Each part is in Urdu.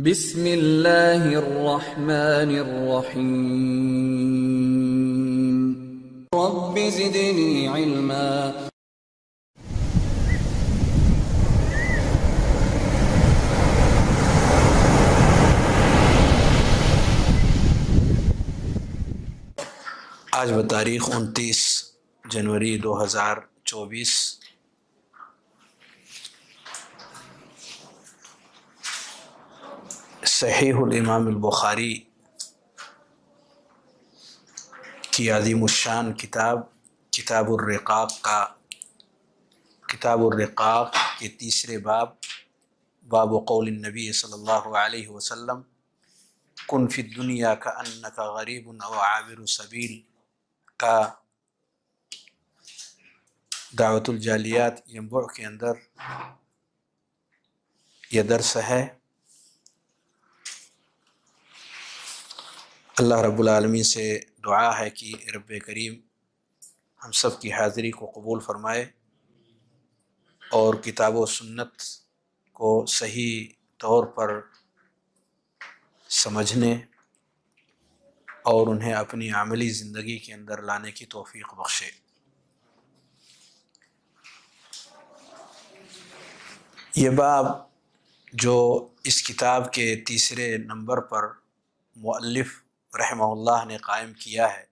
بسم اللہ الرحمن الرحیم رب زدنی علما۔ آج بتاریخ 29 جنوری 2024 صحیح الامام البخاری کی عظیم الشان کتاب الرقاق کے تیسرے باب قول النبی صلی اللہ علیہ وسلم کن فی الدنیا کأنک غریب او عابر سبیل کا دعوت الجالیات ینبوع کے اندر یہ درس ہے۔ اللہ رب العالمین سے دعا ہے کہ رب کریم ہم سب کی حاضری کو قبول فرمائے اور کتاب و سنت کو صحیح طور پر سمجھنے اور انہیں اپنی عملی زندگی کے اندر لانے کی توفیق بخشے۔ یہ باب جو اس کتاب کے تیسرے نمبر پر مؤلف رحمہ اللہ نے قائم کیا ہے،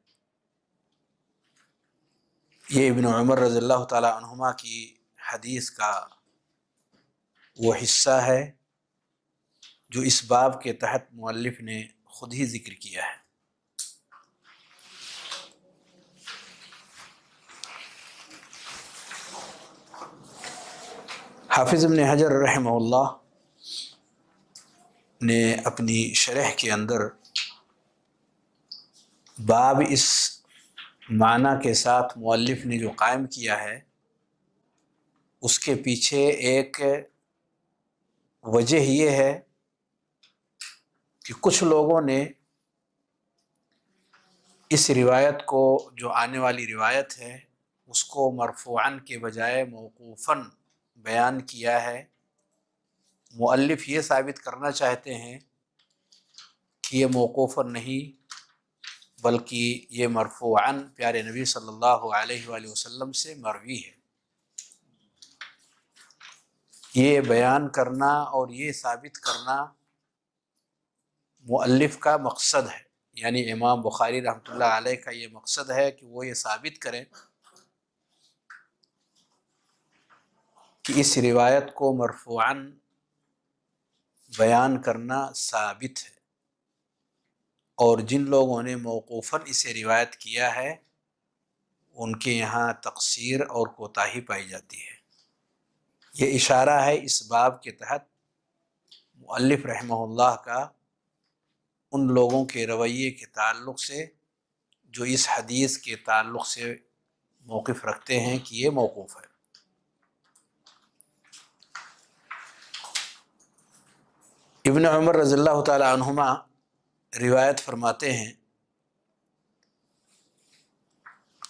یہ ابن عمر رضی اللہ تعالی عنہما کی حدیث کا وہ حصہ ہے جو اس باب کے تحت مؤلف نے خود ہی ذکر کیا ہے۔ حافظ ابن حجر رحمہ اللہ نے اپنی شرح کے اندر باب اس معنی کے ساتھ مؤلف نے جو قائم کیا ہے، اس کے پیچھے ایک وجہ یہ ہے کہ کچھ لوگوں نے اس روایت کو، جو آنے والی روایت ہے، اس کو مرفوعاً کے بجائے موقوفاً بیان کیا ہے۔ مؤلف یہ ثابت کرنا چاہتے ہیں کہ یہ موقوفاً نہیں بلکہ یہ مرفوعاً پیارے نبی صلی اللہ علیہ وآلہ وسلم سے مروی ہے۔ یہ بیان کرنا اور یہ ثابت کرنا مؤلف کا مقصد ہے، یعنی امام بخاری رحمۃ اللہ علیہ کا یہ مقصد ہے کہ وہ یہ ثابت کریں کہ اس روایت کو مرفوعاً بیان کرنا ثابت ہے، اور جن لوگوں نے موقوفاً اسے روایت کیا ہے ان کے یہاں تقصیر اور کوتاہی پائی جاتی ہے۔ یہ اشارہ ہے اس باب کے تحت مؤلف رحمہ اللہ کا ان لوگوں کے رویے کے تعلق سے جو اس حدیث کے تعلق سے موقف رکھتے ہیں کہ یہ موقوف ہے۔ ابن عمر رضی اللہ تعالی عنہما روایت فرماتے ہیں،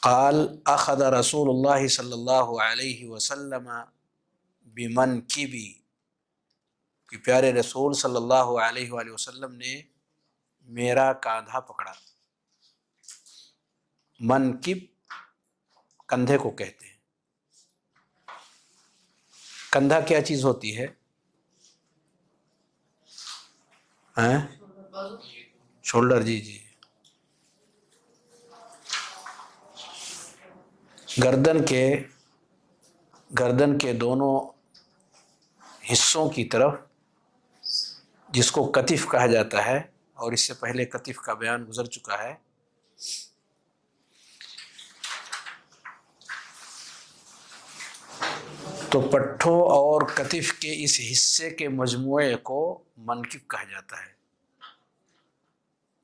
قال اخذ رسول اللہ صلی اللہ علیہ وسلم بمنکبی، کہ پیارے رسول صلی اللہ علیہ وآلہ وسلم نے میرا کاندھا پکڑا۔ منکب کندھے کو کہتے ہیں۔ کندھا کیا چیز ہوتی ہے؟ شولڈر، جی جی۔ گردن کے دونوں حصوں کی طرف، جس کو کتف کہا جاتا ہے، اور اس سے پہلے کتف کا بیان گزر چکا ہے، تو پٹھوں اور کتف کے اس حصے کے مجموعے کو منکب کہا جاتا ہے۔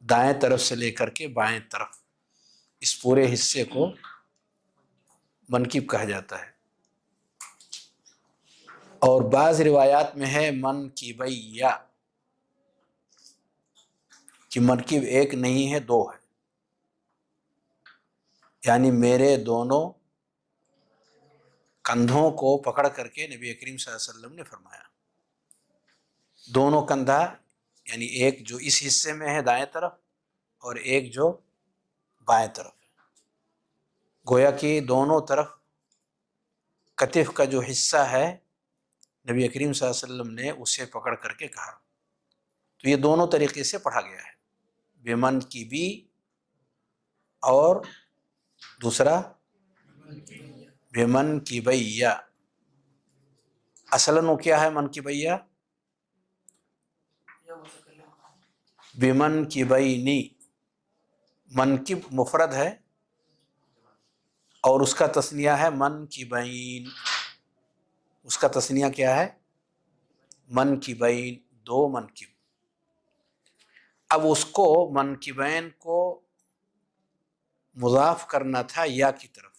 دائیں طرف سے لے کر کے بائیں طرف اس پورے حصے کو منکب کہا جاتا ہے۔ اور بعض روایات میں ہے منکبیہ، کہ منکب ایک نہیں ہے، دو ہے، یعنی میرے دونوں کندھوں کو پکڑ کر کے نبی کریم صلی اللہ علیہ وسلم نے فرمایا۔ دونوں کندھا یعنی ایک جو اس حصے میں ہے دائیں طرف اور ایک جو بائیں طرف ہے، گویا کہ دونوں طرف کتف کا جو حصہ ہے نبی کریم صلی اللہ علیہ وسلم نے اسے پکڑ کر کے کہا. تو یہ دونوں طریقے سے پڑھا گیا ہے، بمن کی بھی اور دوسرا بمن کی بیا. اصلاً وہ کیا ہے من کی بیا؟ بمن کی بینی. منکب مفرد ہے اور اس کا تثنیہ ہے من کی بین. اس کا تثنیہ کیا ہے؟ من کی بین، دو منکب. اب اس کو منکبین کو مضاف کرنا تھا یا کی طرف،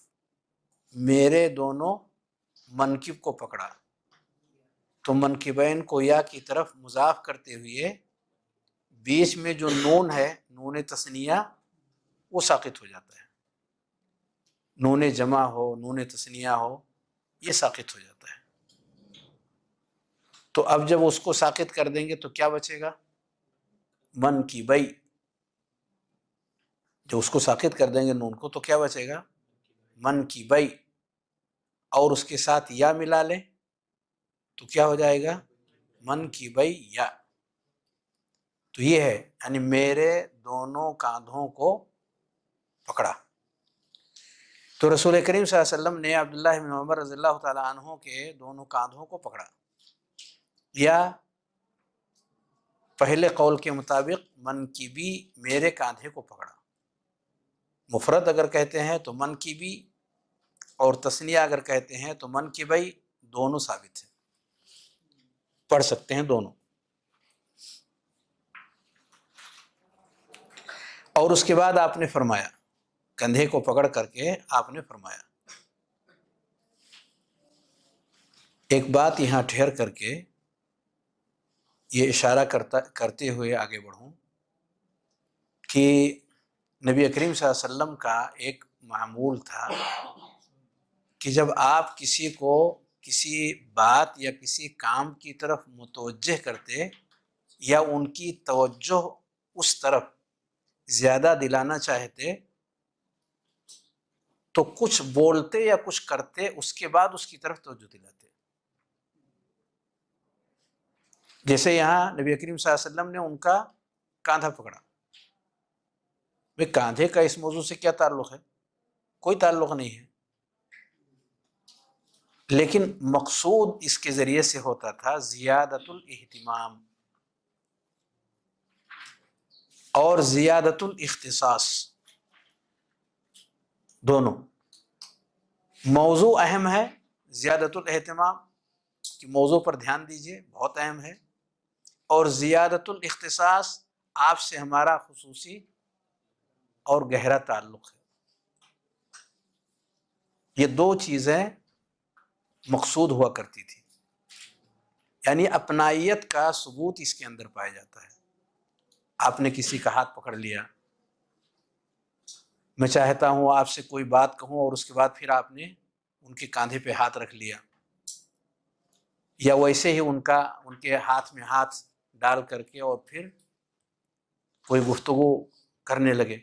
میرے دونوں منکب کو پکڑا، تو منکبین کو یا کی طرف مضاف کرتے ہوئے بیچ میں جو نون ہے، نون تثنیہ، وہ ساقط ہو جاتا ہے. نون جمع ہو، نون تثنیہ ہو، یہ ساقط ہو جاتا ہے. تو اب جب اس کو ساقط کر دیں گے تو کیا بچے گا؟ من کی بئی. جب اس کو ساقط کر دیں گے نون کو تو کیا بچے گا؟ من کی بئی. اور اس کے ساتھ یا ملا لیں تو کیا ہو جائے گا؟ من کی بئی یا. تو یہ ہے یعنی میرے دونوں کاندھوں کو پکڑا. تو رسول کریم صلی اللہ علیہ وسلم نے عبداللہ بن عمر رضی اللہ تعالیٰ عنہ کے دونوں کاندھوں کو پکڑا، یا پہلے قول کے مطابق منکبی میرے کاندھے کو پکڑا. مفرد اگر کہتے ہیں تو منکبی، اور تثنیہ اگر کہتے ہیں تو منکبی، دونوں ثابت ہیں، پڑھ سکتے ہیں دونوں. اور اس کے بعد آپ نے فرمایا، کندھے کو پکڑ کر کے آپ نے فرمایا. ایک بات یہاں ٹھہر کر کے یہ اشارہ کرتے ہوئے آگے بڑھوں کہ نبی کریم صلی اللہ علیہ وسلم کا ایک معمول تھا کہ جب آپ کسی کو کسی بات یا کسی کام کی طرف متوجہ کرتے یا ان کی توجہ اس طرف زیادہ دلانا چاہتے تو کچھ بولتے یا کچھ کرتے، اس کے بعد اس کی طرف توجہ دلاتے. جیسے یہاں نبی کریم صلی اللہ علیہ وسلم نے ان کا کاندھا پکڑا. بھئی کاندھے کا اس موضوع سے کیا تعلق ہے؟ کوئی تعلق نہیں ہے، لیکن مقصود اس کے ذریعے سے ہوتا تھا زیادت الاہتمام اور زیادت الاختصاص. دونوں موضوع اہم ہے، زیادت الاہتمام کہ موضوع پر دھیان دیجئے، بہت اہم ہے، اور زیادت الاختصاص آپ سے ہمارا خصوصی اور گہرا تعلق ہے. یہ دو چیزیں مقصود ہوا کرتی تھی، یعنی اپنائیت کا ثبوت اس کے اندر پایا جاتا ہے. آپ نے کسی کا ہاتھ پکڑ لیا، میں چاہتا ہوں آپ سے کوئی بات کہوں اور اس کے بعد پھر آپ نے ان کے کاندھے پہ ہاتھ رکھ لیا، یا ویسے ہی ان کے ہاتھ میں ہاتھ ڈال کر کے اور پھر کوئی گفتگو کرنے لگے.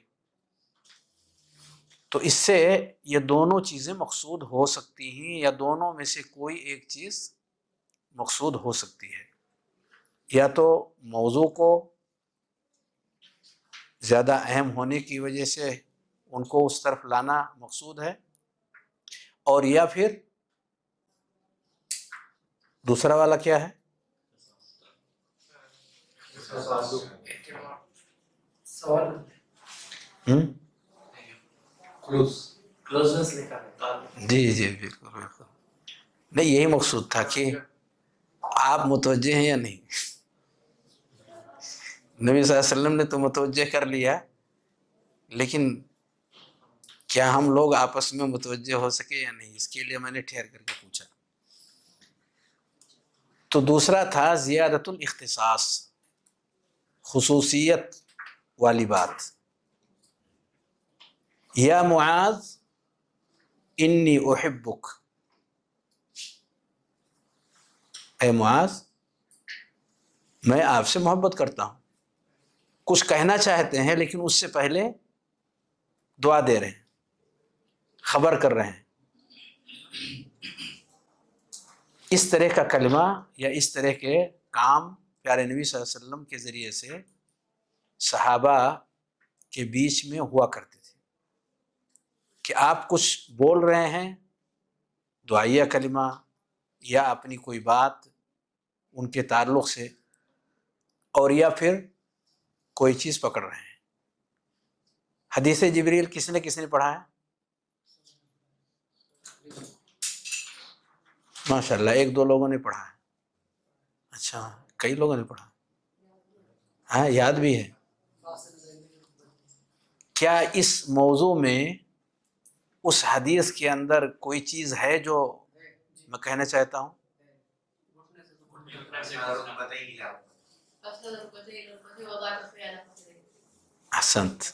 تو اس سے یہ دونوں چیزیں مقصود ہو سکتی ہیں، یا دونوں میں سے کوئی ایک چیز مقصود ہو سکتی ہے. یا تو موضوع کو زیادہ اہم ہونے کی وجہ سے ان کو اس طرف لانا مقصود ہے، اور یا پھر دوسرا والا کیا ہے؟ جی بالکل بالکل. نہیں، یہی مقصود تھا کہ آپ متوجہ ہیں یا نہیں. نبی صلی اللہ علیہ وسلم نے تو متوجہ کر لیا، لیکن کیا ہم لوگ آپس میں متوجہ ہو سکے یا نہیں، اس کے لیے میں نے ٹھہر کر کے پوچھا. تو دوسرا تھا زیادت الاختصاص، خصوصیت والی بات. یا معاذ انی احبک، اے معاذ میں آپ سے محبت کرتا ہوں. کچھ کہنا چاہتے ہیں لیکن اس سے پہلے دعا دے رہے ہیں، خبر کر رہے ہیں. اس طرح کا کلمہ یا اس طرح کے کام پیارے نبی صلی اللہ علیہ وسلم کے ذریعے سے صحابہ کے بیچ میں ہوا کرتے تھے کہ آپ کچھ بول رہے ہیں دعائیہ کلمہ یا اپنی کوئی بات ان کے تعلق سے، اور یا پھر کوئی چیز پکڑ رہے ہیں. حدیث جبریل کس نے پڑھا ہے؟ ماشاء اللہ، ایک دو لوگوں نے پڑھا ہے. اچھا، کئی لوگوں نے پڑھا. ہاں، یاد بھی ہے. کیا اس موضوع میں اس حدیث کے اندر کوئی چیز ہے جو میں کہنا چاہتا ہوں؟ احسنت،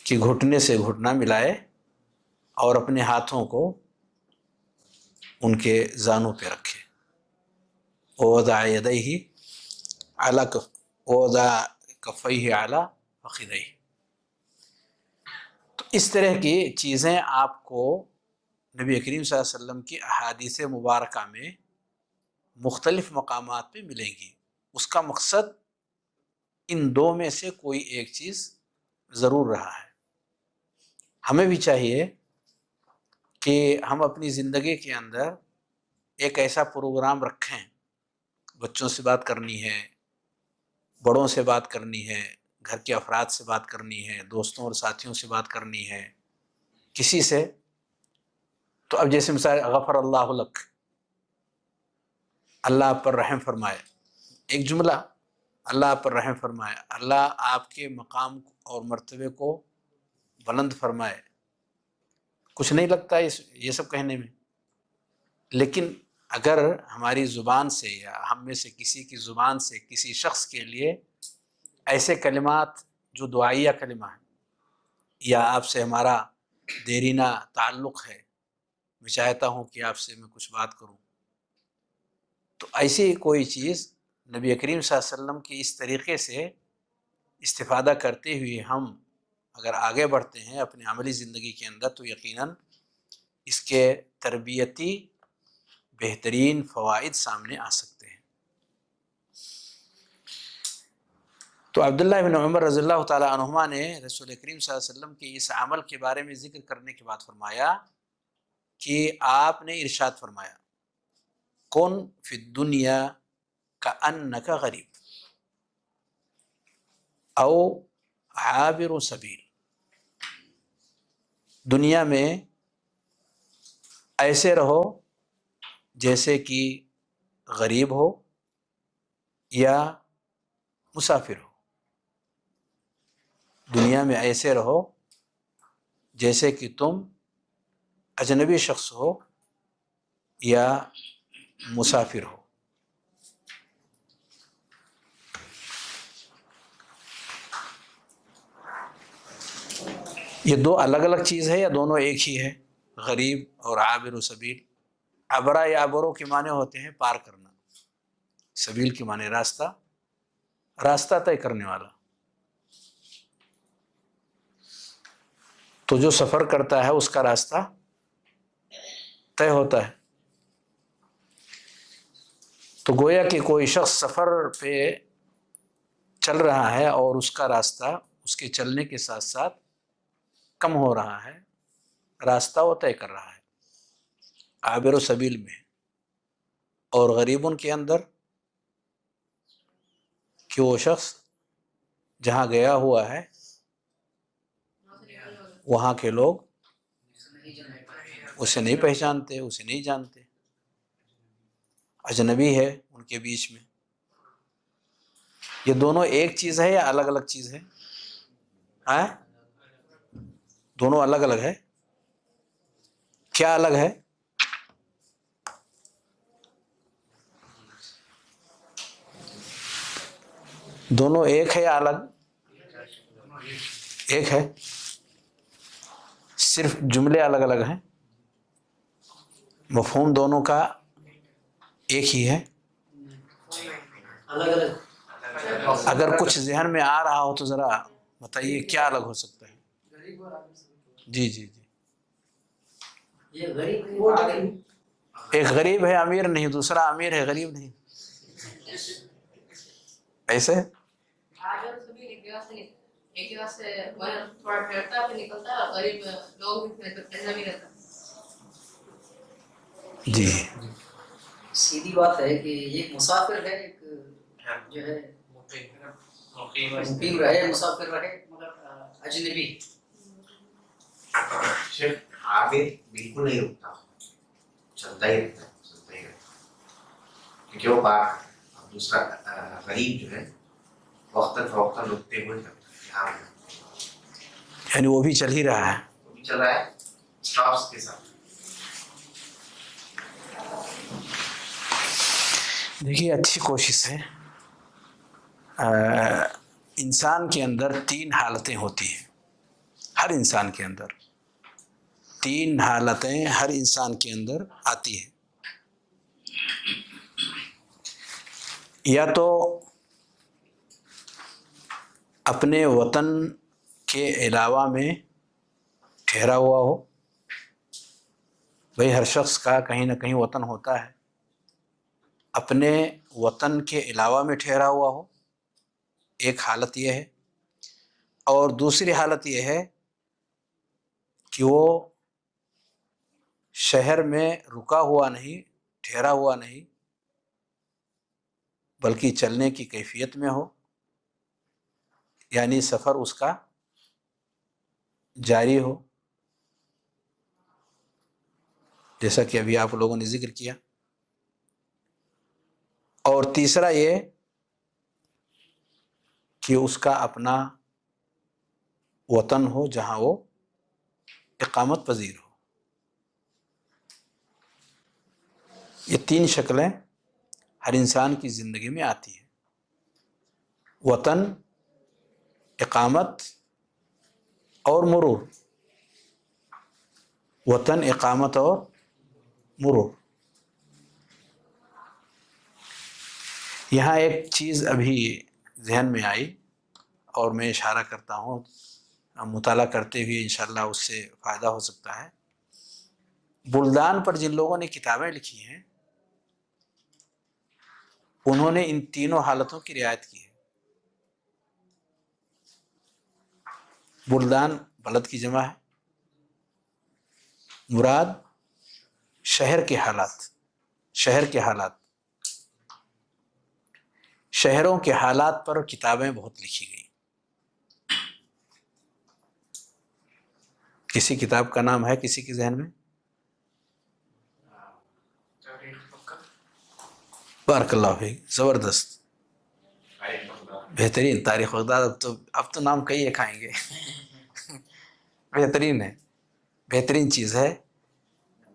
کہ گھٹنے سے گھٹنا ملائے اور اپنے ہاتھوں کو ان کے زانوں پہ رکھے. ووضع یدیہ علی ووضع کفیہ علی فخذیہ. تو اس طرح کی چیزیں آپ کو نبی کریم صلی اللہ علیہ وسلم کی احادیث مبارکہ میں مختلف مقامات پہ ملیں گی. اس کا مقصد ان دو میں سے کوئی ایک چیز ضرور رہا ہے. ہمیں بھی چاہیے کہ ہم اپنی زندگی کے اندر ایک ایسا پروگرام رکھیں، بچوں سے بات کرنی ہے، بڑوں سے بات کرنی ہے، گھر کے افراد سے بات کرنی ہے، دوستوں اور ساتھیوں سے بات کرنی ہے، کسی سے. تو اب جیسے مثال غفر اللہ لک، اللہ آپ پر رحم فرمائے، ایک جملہ، اللہ آپ پر رحم فرمائے، اللہ آپ کے مقام اور مرتبے کو بلند فرمائے. کچھ نہیں لگتا یہ سب کہنے میں، لیکن اگر ہماری زبان سے یا ہم میں سے کسی کی زبان سے کسی شخص کے لیے ایسے کلمات جو دعائیہ کلمہ ہیں، یا آپ سے ہمارا دیرینہ تعلق ہے، میں چاہتا ہوں کہ آپ سے میں کچھ بات کروں، تو ایسی کوئی چیز نبی کریم صلی اللہ علیہ وسلم کی اس طریقے سے استفادہ کرتے ہوئے ہم اگر آگے بڑھتے ہیں اپنی عملی زندگی کے اندر، تو یقیناً اس کے تربیتی بہترین فوائد سامنے آ سکتے ہیں. تو عبداللہ بن عمر رضی اللہ تعالیٰ عنہما نے رسول کریم صلی اللہ علیہ وسلم کے اس عمل کے بارے میں ذکر کرنے کے بعد فرمایا کہ آپ نے ارشاد فرمایا، کن فی الدنیا کأنک غریب او عابر سبیل. دنیا میں ایسے رہو جیسے کہ غریب ہو یا مسافر ہو. دنیا میں ایسے رہو جیسے کہ تم اجنبی شخص ہو یا مسافر ہو. یہ دو الگ الگ چیز ہے یا دونوں ایک ہی ہے؟ غریب اور عابر و سبیل. عبرہ یا عبروں کے معنی ہوتے ہیں پار کرنا، سبیل کے معنی راستہ طے کرنے والا. تو جو سفر کرتا ہے اس کا راستہ طے ہوتا ہے. تو گویا کہ کوئی شخص سفر پہ چل رہا ہے اور اس کا راستہ اس کے چلنے کے ساتھ ساتھ کم ہو رہا ہے، راستہ وہ طے کر رہا ہے عابر و سبیل میں. اور غریبوں کے اندر کہ وہ شخص جہاں گیا ہوا ہے وہاں کے لوگ اسے نہیں پہچانتے، اسے نہیں جانتے، اجنبی ہے ان کے بیچ میں. یہ دونوں ایک چیز ہے یا الگ الگ چیز ہے؟ دونوں الگ الگ ہے. کیا الگ ہے؟ دونوں ایک ہے یا الگ؟ ایک ہے، صرف جملے الگ الگ ہیں، مفہوم دونوں کا ایک ہی ہے. اگر کچھ ذہن میں آ رہا ہو تو ذرا بتائیے کیا الگ ہو سکتا ہے؟ جی جی جی. ایک غریب ہے امیر نہیں، دوسرا امیر ہے غریب نہیں، ایسے؟ جی سیدھی بات ہے کہ ایک مسافر ہے، ایک جو ہے مقیم رہے، مسافر رہے مگر اجنبی. شیخ آگے بالکل نہیں رکتا، چلتا ہی رہتا ہے، چلتا ہی رہتا ہے، کیونکہ وہ پاک ہے. اور دوسرا غریب جو ہے وقتاً فوقتاً رکتے ہوئے کرتا ہے. یہاں یعنی وہ بھی چل ہی رہا ہے. وہ بھی چل رہا ہے اسٹاپس کے ساتھ. دیکھیے اچھی کوشش ہے. انسان کے اندر 3 حالتیں ہوتی ہیں، ہر انسان کے اندر 3 حالتیں ہر انسان کے اندر آتی ہیں. یا تو اپنے وطن کے علاوہ میں ٹھہرا ہوا ہو، بھئی ہر شخص کا کہیں نہ کہیں وطن ہوتا ہے، اپنے وطن کے علاوہ میں ٹھہرا ہوا ہو، ایک حالت یہ ہے. اور دوسری حالت یہ ہے کہ وہ شہر میں رکا ہوا نہیں، ٹھہرا ہوا نہیں، بلکہ چلنے کی کیفیت میں ہو، یعنی سفر اس کا جاری ہو، جیسا کہ ابھی آپ لوگوں نے ذکر کیا. اور تیسرا یہ کہ اس کا اپنا وطن ہو جہاں وہ اقامت پذیر ہو. یہ 3 شکلیں ہر انسان کی زندگی میں آتی ہیں: وطن، اقامت اور مرور. وطن، اقامت اور مرور. یہاں ایک چیز ابھی ذہن میں آئی اور میں اشارہ کرتا ہوں، مطالعہ کرتے ہوئے انشاءاللہ اس سے فائدہ ہو سکتا ہے. بلدان پر جن لوگوں نے کتابیں لکھی ہیں انہوں نے ان تینوں حالتوں کی رعایت کی ہے. بلدان بلد کی جمع ہے، مراد شہر کے حالات، شہر کے حالات. شہروں کے حالات پر کتابیں بہت لکھی گئی. کسی کتاب کا نام ہے کسی کے ذہن میں؟ بارک اللہ فیک، زبردست، بہترین. تاریخ بغداد. اب تو نام کئی کھائیں گے. بہترین ہے، بہترین چیز ہے.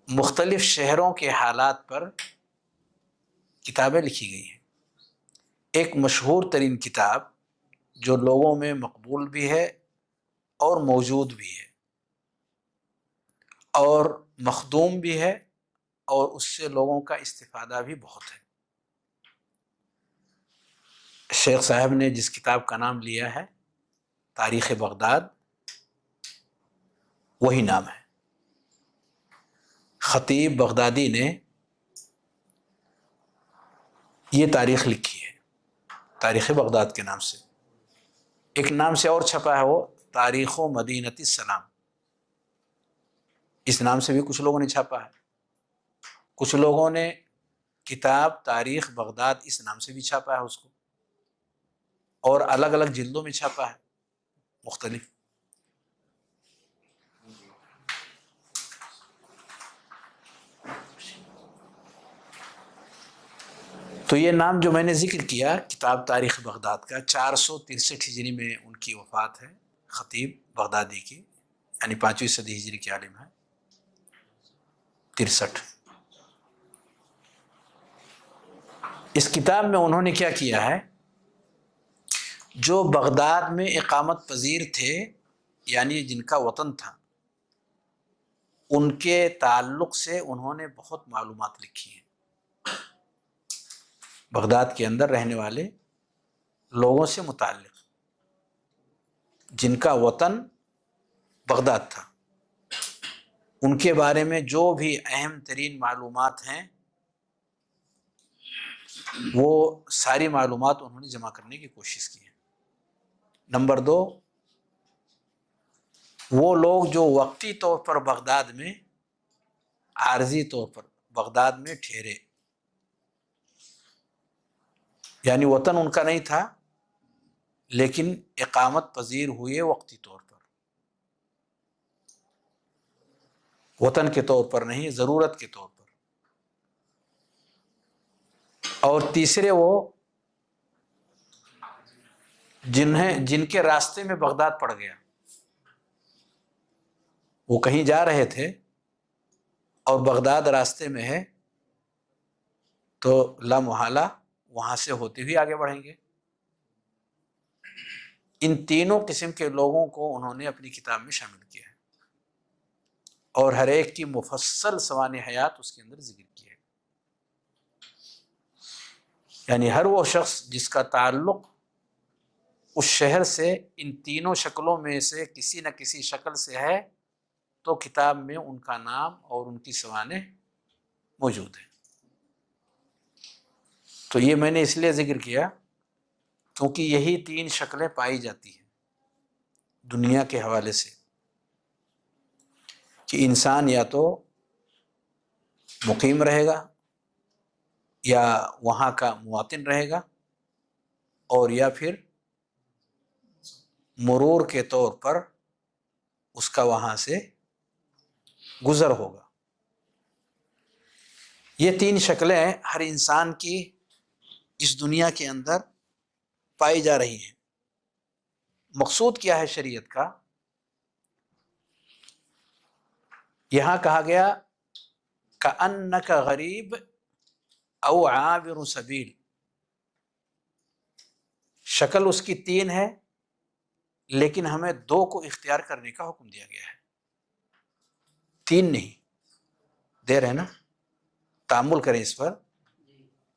مختلف شہروں کے حالات پر کتابیں لکھی گئی ہیں. ایک مشہور ترین کتاب جو لوگوں میں مقبول بھی ہے اور موجود بھی ہے اور مخدوم بھی ہے اور اس سے لوگوں کا استفادہ بھی بہت ہے. شیخ صاحب نے جس کتاب کا نام لیا ہے تاریخ بغداد، وہی نام ہے. خطیب بغدادی نے یہ تاریخ لکھی ہے تاریخ بغداد کے نام سے. ایک نام سے اور چھپا ہے، وہ تاریخ و مدینۃ السلام. اس نام سے بھی کچھ لوگوں نے چھاپا ہے. کچھ لوگوں نے کتاب تاریخ بغداد اس نام سے بھی چھاپا ہے اس کو، اور الگ الگ جلدوں میں چھاپا ہے مختلف. تو یہ نام جو میں نے ذکر کیا کتاب تاریخ بغداد کا، 463 ہجری میں ان کی وفات ہے، خطیب بغدادی کی، یعنی 5ویں صدی ہجری کے عالم ہے. 63. اس کتاب میں انہوں نے کیا کیا ہے، جو بغداد میں اقامت پذیر تھے یعنی جن کا وطن تھا، ان کے تعلق سے انہوں نے بہت معلومات لکھی ہیں. بغداد کے اندر رہنے والے لوگوں سے متعلق جن کا وطن بغداد تھا، ان کے بارے میں جو بھی اہم ترین معلومات ہیں وہ ساری معلومات انہوں نے جمع کرنے کی کوشش کی ہے۔ نمبر 2، وہ لوگ جو وقتی طور پر بغداد میں، عارضی طور پر بغداد میں ٹھہرے، یعنی وطن ان کا نہیں تھا لیکن اقامت پذیر ہوئے وقتی طور پر، وطن کے طور پر نہیں، ضرورت کے طور پر۔ اور تیسرے وہ جن کے راستے میں بغداد پڑ گیا، وہ کہیں جا رہے تھے اور بغداد راستے میں ہے تو لا محالہ وہاں سے ہوتے ہوئے آگے بڑھیں گے۔ ان تینوں قسم کے لوگوں کو انہوں نے اپنی کتاب میں شامل کیا ہے اور ہر ایک کی مفصل سوانح حیات اس کے اندر ذکر کی ہے۔ یعنی ہر وہ شخص جس کا تعلق اس شہر سے ان تینوں شکلوں میں سے کسی نہ کسی شکل سے ہے تو کتاب میں ان کا نام اور ان کی سوانح موجود ہے۔ تو یہ میں نے اس لیے ذکر کیا کیونکہ یہی 3 شکلیں پائی جاتی ہیں دنیا کے حوالے سے، کہ انسان یا تو مقیم رہے گا یا وہاں کا مواطن رہے گا، اور یا پھر مرور کے طور پر اس کا وہاں سے گزر ہوگا۔ یہ 3 شکلیں ہر انسان کی اس دنیا کے اندر پائی جا رہی ہیں۔ مقصود کیا ہے شریعت کا؟ یہاں کہا گیا کأنک غریب او عابر سبیل، شکل اس کی 3 ہے لیکن ہمیں 2 کو اختیار کرنے کا حکم دیا گیا ہے، 3 نہیں۔ دیر ہے نا، تأمل کریں اس پر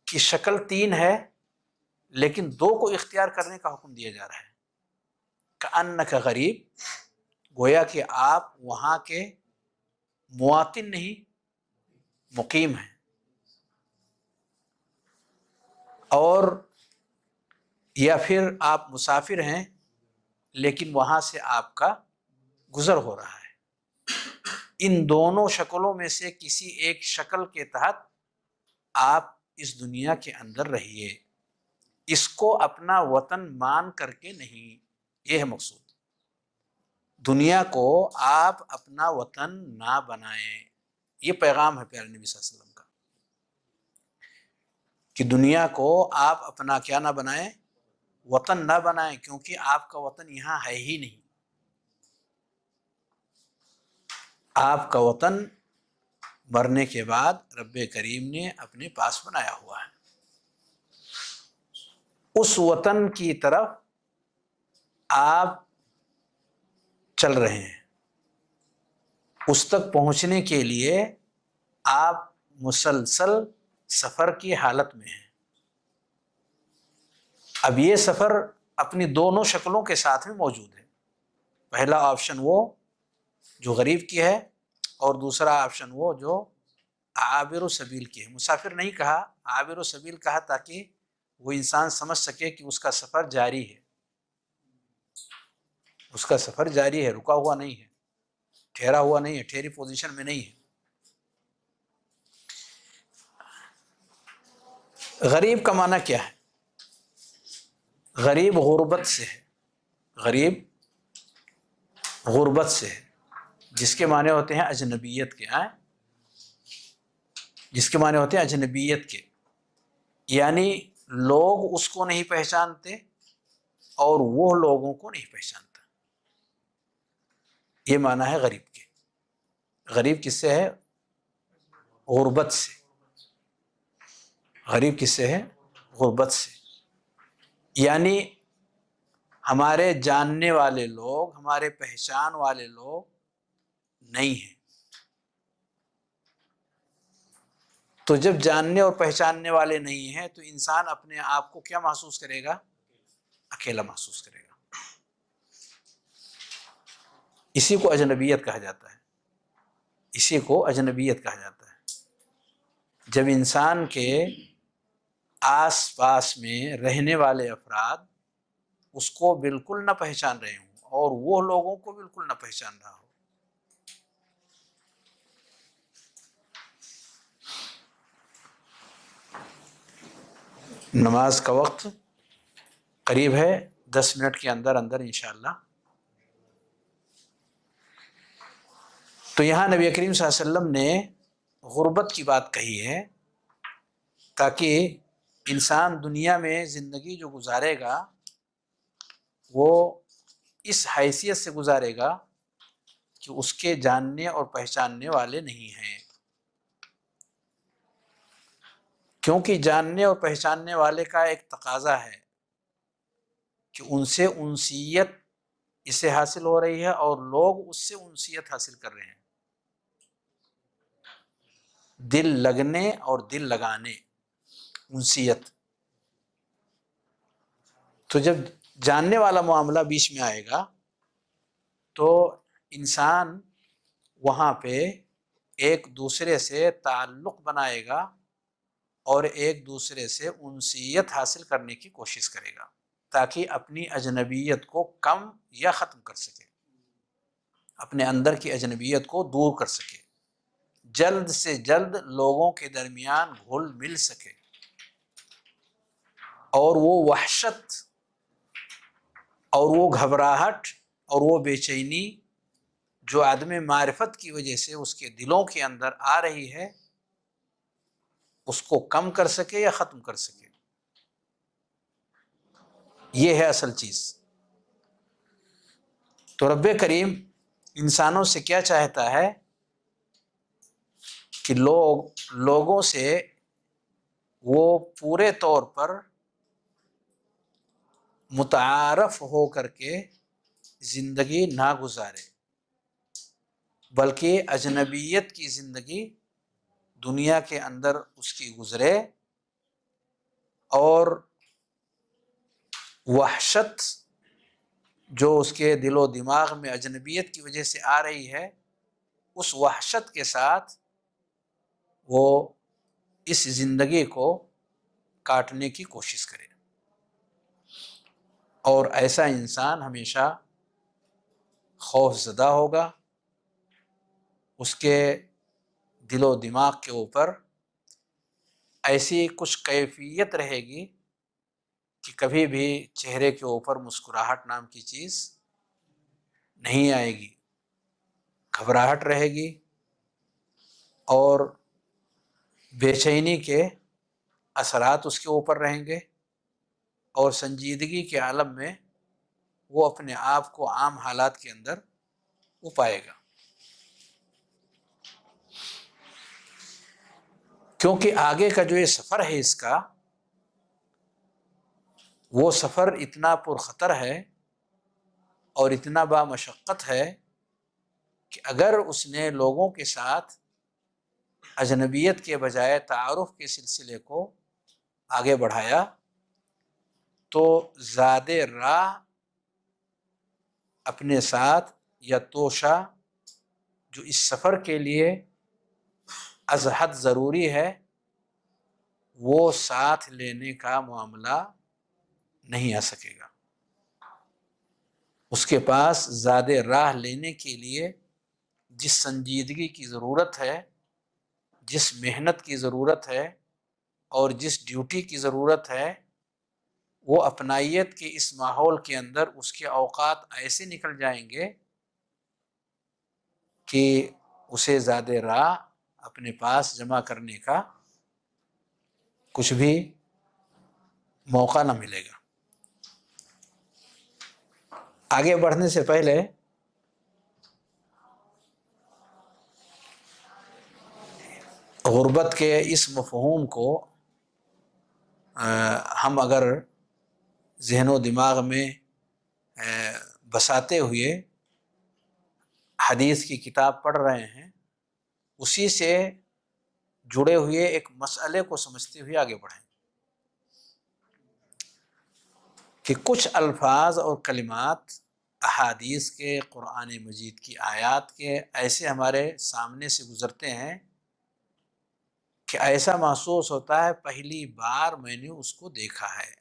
کہ شکل 3 ہے لیکن 2 کو اختیار کرنے کا حکم دیا جا رہا ہے۔ کأنک غریب، گویا کہ آپ وہاں کے مواطن نہیں، مقیم ہیں، اور یا پھر آپ مسافر ہیں لیکن وہاں سے آپ کا گزر ہو رہا ہے۔ ان دونوں شکلوں میں سے کسی ایک شکل کے تحت آپ اس دنیا کے اندر رہیے، اس کو اپنا وطن مان کر کے نہیں، یہ ہے مقصود۔ دنیا کو آپ اپنا وطن نہ بنائیں، یہ پیغام ہے پیارے نبی صلی اللہ علیہ وسلم کا، کہ دنیا کو آپ اپنا کیا نہ بنائیں، وطن نہ بنائیں، کیونکہ آپ کا وطن یہاں ہے ہی نہیں۔ آپ کا وطن مرنے کے بعد رب کریم نے اپنے پاس بنایا ہوا ہے، اس وطن کی طرف آپ چل رہے ہیں، اس تک پہنچنے کے لیے آپ مسلسل سفر کی حالت میں ہیں۔ اب یہ سفر اپنی دونوں شکلوں کے ساتھ میں موجود ہے۔ پہلا آپشن وہ جو غریب کی ہے، اور دوسرا آپشن وہ جو عابر السبیل کی ہے۔ مسافر نہیں کہا، عابر السبیل کہا تاکہ وہ انسان سمجھ سکے کہ اس کا سفر جاری ہے، اس کا سفر جاری ہے، رکا ہوا نہیں ہے، ٹھہرا ہوا نہیں ہے، ٹھہری پوزیشن میں نہیں ہے۔ غریب کا معنی کیا ہے؟ غریب غربت سے ہے، غریب غربت سے ہے، جس کے معنی ہوتے ہیں اجنبیت کے، جس کے معنی ہوتے ہیں اجنبیت کے، یعنی لوگ اس کو نہیں پہچانتے اور وہ لوگوں کو نہیں پہچانتا، یہ معنی ہے غریب کے۔ غریب کس سے ہے؟ غربت سے۔ غریب کس سے ہے؟ غربت سے، یعنی ہمارے جاننے والے لوگ، ہمارے پہچان والے لوگ نہیں ہیں۔ تو جب جاننے اور پہچاننے والے نہیں ہیں تو انسان اپنے آپ کو کیا محسوس کرے گا؟ اکیلا محسوس کرے گا. اسی کو اجنبیت کہا جاتا ہے. اسی کو اجنبیت کہا جاتا ہے. جب انسان کے آس پاس میں رہنے والے افراد اس کو بالکل نہ پہچان رہے ہوں اور وہ لوگوں کو بالکل نہ پہچان رہا ہو. نماز کا وقت قریب ہے، 10 منٹ کے اندر اندر انشاءاللہ. تو یہاں نبی کریم صلی اللہ علیہ وسلم نے غربت کی بات کہی ہے تاکہ انسان دنیا میں زندگی جو گزارے گا وہ اس حیثیت سے گزارے گا کہ اس کے جاننے اور پہچاننے والے نہیں ہیں. کیونکہ جاننے اور پہچاننے والے کا ایک تقاضا ہے کہ ان سے انسیت اسے حاصل ہو رہی ہے اور لوگ اس سے انسیت حاصل کر رہے ہیں. دل لگنے اور دل لگانے، انسیت. تو جب جاننے والا معاملہ بیچ میں آئے گا تو انسان وہاں پہ ایک دوسرے سے تعلق بنائے گا اور ایک دوسرے سے انسیت حاصل کرنے کی کوشش کرے گا تاکہ اپنی اجنبیت کو کم یا ختم کر سکے، اپنے اندر کی اجنبیت کو دور کر سکے، جلد سے جلد لوگوں کے درمیان گھل مل سکے. اور وہ وحشت اور وہ گھبراہٹ اور وہ بے چینی جو عدم معرفت کی وجہ سے اس کے دلوں کے اندر آ رہی ہے اس کو کم کر سکے یا ختم کر سکے. یہ ہے اصل چیز. تو رب کریم انسانوں سے کیا چاہتا ہے کہ لوگوں سے وہ پورے طور پر متعارف ہو کر کے زندگی نہ گزارے، بلکہ اجنبیت کی زندگی دنیا کے اندر اس کی گزرے اور وحشت جو اس کے دل و دماغ میں اجنبیت کی وجہ سے آ رہی ہے اس وحشت کے ساتھ وہ اس زندگی کو کاٹنے کی کوشش کرے. اور ایسا انسان ہمیشہ خوف زدہ ہوگا. اس کے دل و دماغ کے اوپر ایسی کچھ کیفیت رہے گی کہ کبھی بھی چہرے کے اوپر مسکراہٹ نام کی چیز نہیں آئے گی، گھبراہٹ رہے گی اور بے چینی کے اثرات اس کے اوپر رہیں گے اور سنجیدگی کے عالم میں وہ اپنے آپ کو عام حالات کے اندر وہ پائے گا. کیونکہ آگے کا جو یہ سفر ہے اس کا وہ سفر اتنا پرخطر ہے اور اتنا بامشقت ہے کہ اگر اس نے لوگوں کے ساتھ اجنبیت کے بجائے تعارف کے سلسلے کو آگے بڑھایا تو زاد راہ اپنے ساتھ یا توشہ جو اس سفر کے لیے از حد ضروری ہے وہ ساتھ لینے کا معاملہ نہیں آ سکے گا. اس کے پاس زاد راہ لینے کے لیے جس سنجیدگی کی ضرورت ہے، جس محنت کی ضرورت ہے اور جس ڈیوٹی کی ضرورت ہے وہ اپنائیت کے اس ماحول کے اندر اس کے اوقات ایسے نکل جائیں گے کہ اسے زاد راہ اپنے پاس جمع کرنے کا کچھ بھی موقع نہ ملے گا. آگے بڑھنے سے پہلے غربت کے اس مفہوم کو ہم اگر ذہن و دماغ میں بساتے ہوئے حدیث کی کتاب پڑھ رہے ہیں، اسی سے جڑے ہوئے ایک مسئلے کو سمجھتے ہوئے آگے بڑھیں. کہ کچھ الفاظ اور کلمات احادیث کے، قرآن مجید کی آیات کے ایسے ہمارے سامنے سے گزرتے ہیں کہ ایسا محسوس ہوتا ہے پہلی بار میں نے اس کو دیکھا ہے،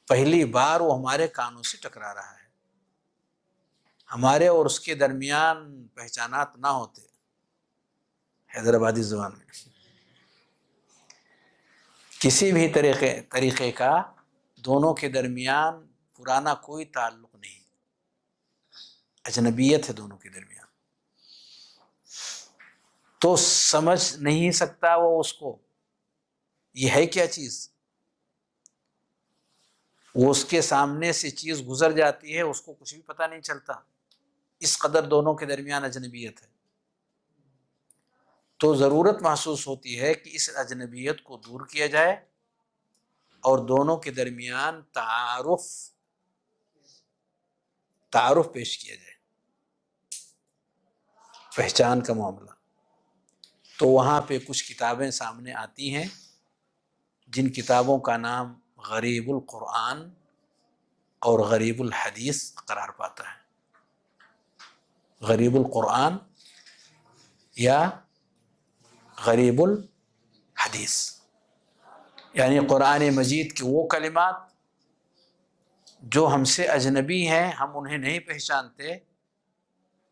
پہلی بار وہ ہمارے کانوں سے ٹکرا رہا ہے، ہمارے اور اس کے درمیان پہچانات نہ ہوتے حیدرآبادی زبان میں کسی بھی طریقے کا دونوں کے درمیان پرانا کوئی تعلق نہیں، اجنبیت ہے دونوں کے درمیان، تو سمجھ نہیں سکتا وہ اس کو یہ ہے کیا چیز، وہ اس کے سامنے سے چیز گزر جاتی ہے اس کو کچھ بھی پتہ نہیں چلتا، اس قدر دونوں کے درمیان اجنبیت ہے۔ تو ضرورت محسوس ہوتی ہے کہ اس اجنبیت کو دور کیا جائے اور دونوں کے درمیان تعارف پیش کیا جائے، پہچان کا معاملہ۔ تو وہاں پہ کچھ کتابیں سامنے آتی ہیں جن کتابوں کا نام غریب القرآن اور غریب الحدیث قرار پاتا ہے، غریب القرآن یا غریب الحدیث، یعنی قرآن مجید کے وہ کلمات جو ہم سے اجنبی ہیں، ہم انہیں نہیں پہچانتے،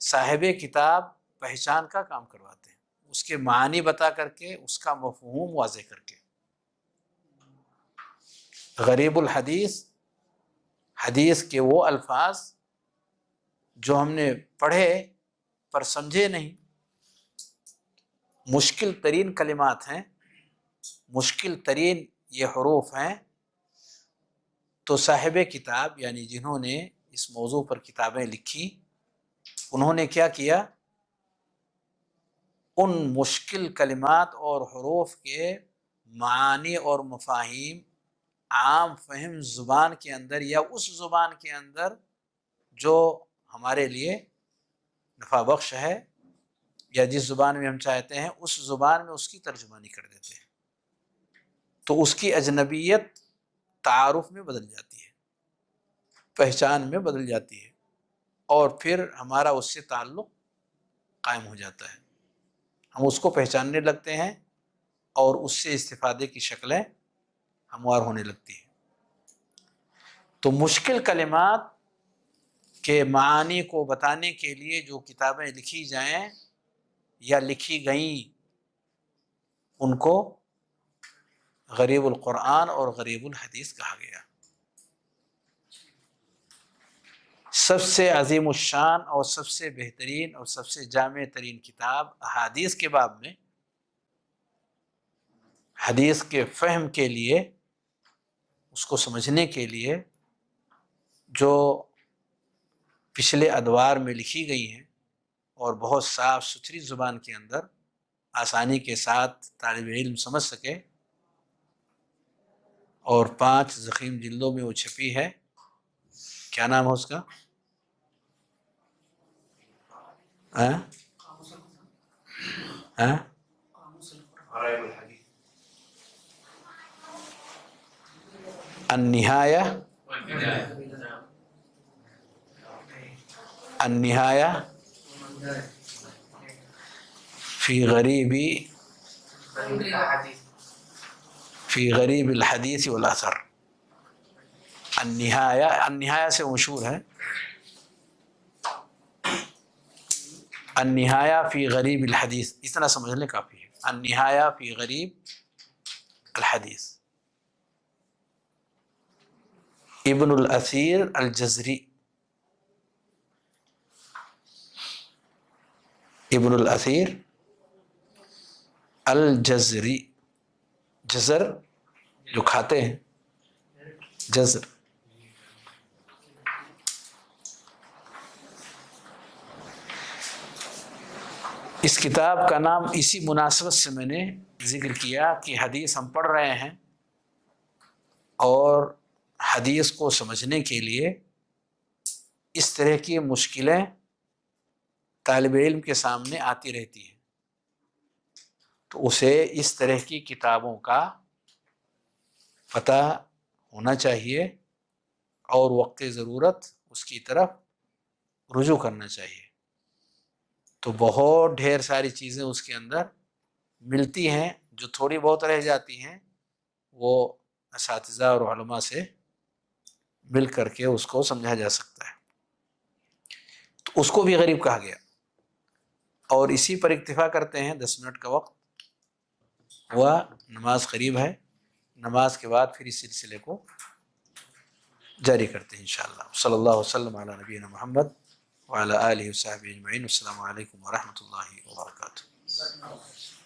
صاحب کتاب پہچان کا کام کرواتے ہیں، اس کے معنی بتا کر کے، اس کا مفہوم واضح کر کے۔ غریب الحدیث، حدیث کے وہ الفاظ جو ہم نے پڑھے پر سمجھے نہیں، مشکل ترین کلمات ہیں، مشکل ترین یہ حروف ہیں، تو صاحب کتاب یعنی جنہوں نے اس موضوع پر کتابیں لکھی، انہوں نے کیا کیا، ان مشکل کلمات اور حروف کے معانی اور مفاہیم عام فہم زبان کے اندر یا اس زبان کے اندر جو ہمارے لیے نفع بخش ہے یا جس زبان میں ہم چاہتے ہیں اس زبان میں اس کی ترجمانی کر دیتے ہیں، تو اس کی اجنبیت تعارف میں بدل جاتی ہے، پہچان میں بدل جاتی ہے، اور پھر ہمارا اس سے تعلق قائم ہو جاتا ہے، ہم اس کو پہچاننے لگتے ہیں اور اس سے استفادے کی شکلیں ہموار ہونے لگتی ہیں۔ تو مشکل کلمات کے معانی کو بتانے کے لیے جو کتابیں لکھی جائیں یا لکھی گئیں، ان کو غریب القرآن اور غریب الحدیث کہا گیا۔ سب سے عظیم الشان اور سب سے بہترین اور سب سے جامع ترین کتاب احادیث کے باب میں، حدیث کے فہم کے لیے، اس کو سمجھنے کے لیے جو پچھلے ادوار میں لکھی گئی ہیں اور بہت صاف ستھری زبان کے اندر آسانی کے ساتھ طالب علم سمجھ سکے، اور 5 ضخیم جلدوں میں وہ چھپی ہے، کیا نام ہے اس کا؟ النہایہ فی غریب الحدیث والاثر۔ النہایہ سے مشہور ہے، النہایہ فی غریب الحدیث، اتنا سمجھ لیں کافی ہے، النہایہ فی غریب الحدیث، ابن الاثیر الجزری، ابن الاثیر الجزری، جزر جو کھاتے ہیں، جزر۔ اس کتاب کا نام اسی مناسبت سے میں نے ذکر کیا کہ حدیث ہم پڑھ رہے ہیں اور حدیث کو سمجھنے کے لیے اس طرح کی مشکلیں طالب علم کے سامنے آتی رہتی ہیں، تو اسے اس طرح کی کتابوں کا پتہ ہونا چاہیے اور وقت ضرورت اس کی طرف رجوع کرنا چاہیے. تو بہت ڈھیر ساری چیزیں اس کے اندر ملتی ہیں، جو تھوڑی بہت رہ جاتی ہیں وہ اساتذہ اور علماء سے مل کر کے اس کو سمجھا جا سکتا ہے. تو اس کو بھی غریب کہا گیا. اور اسی پر اکتفا کرتے ہیں. 10 منٹ کا وقت ہوا، نماز قریب ہے، نماز کے بعد پھر اس سلسلے کو جاری کرتے ہیں انشاءاللہ. صلی اللہ وسلم علی نبینا محمد وعلی آلہ وصحبہ اجمعین. السلام علیکم ورحمۃ اللہ وبرکاتہ.